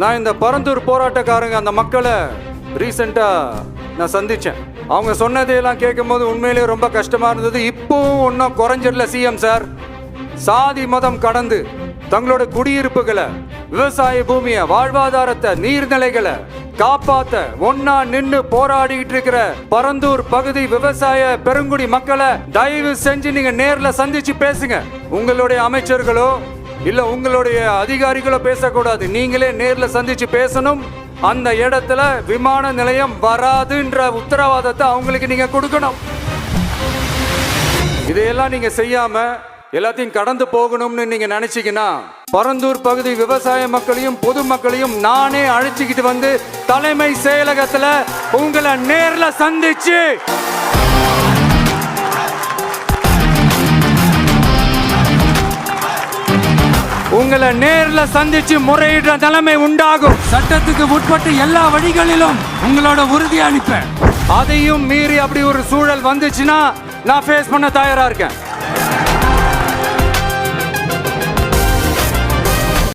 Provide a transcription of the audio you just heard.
நான் இந்த பரந்தூர் போராட்டக்காரங்க அந்த மக்களை ரீசெண்டா நான் சந்திச்சேன். அவங்க சொன்னதையெல்லாம் கேட்கும் போது உண்மையிலேயே ரொம்ப கஷ்டமா இருந்தது. இப்பவும் ஒன்றும் குறைஞ்சிடல சிஎம் சார். சாதி மதம் கடந்து தங்களோட குடியிருப்புகளை, விவசாய பூமியை, வாழ்வாதாரத்தை, நீர்நிலைகளை காப்பாத்த ஒன்னா நின்னு போராடிட்டு இருக்கிற பரந்தூர் பகுதி விவசாய பெருங்குடி மக்களை தயவு செஞ்சு நீங்க நேர்ல சந்திச்சு பேசுங்க. உங்களுடைய அமைச்சர்களோ இல்ல உங்களுடைய அதிகாரிகளோ பேசக்கூடாது. நீங்களே நேர்ல சந்திச்சு பேசணும். அந்த இடத்துல விமான நிலையம் வராதுன்ற உத்தரவாதத்தை அவங்களுக்கு நீங்க கொடுக்கணும். இதையெல்லாம் நீங்க செய்யாம எல்லாத்தையும் கடந்து போகணும்னு நீங்க நினைச்சீங்கன்னா பரந்தூர் பகுதி விவசாய மக்களையும் பொதுமக்களையும் நானே அழைச்சிக்கிட்டு வந்து தலைமை செயலகத்துல உங்களை நேர்ல சந்திச்சு உங்களை நேர்ல சந்திச்சு முறையிடுற நிலைமை உண்டாகும். சட்டத்துக்கு உட்பட்டு எல்லா வழிகளிலும் உங்களோட உறுதி அளிப்பேன். அதையும் மீறி அப்படி ஒரு சூழல் வந்துச்சுன்னா நான் ஃபேஸ் பண்ண தயாரா இருக்கேன்.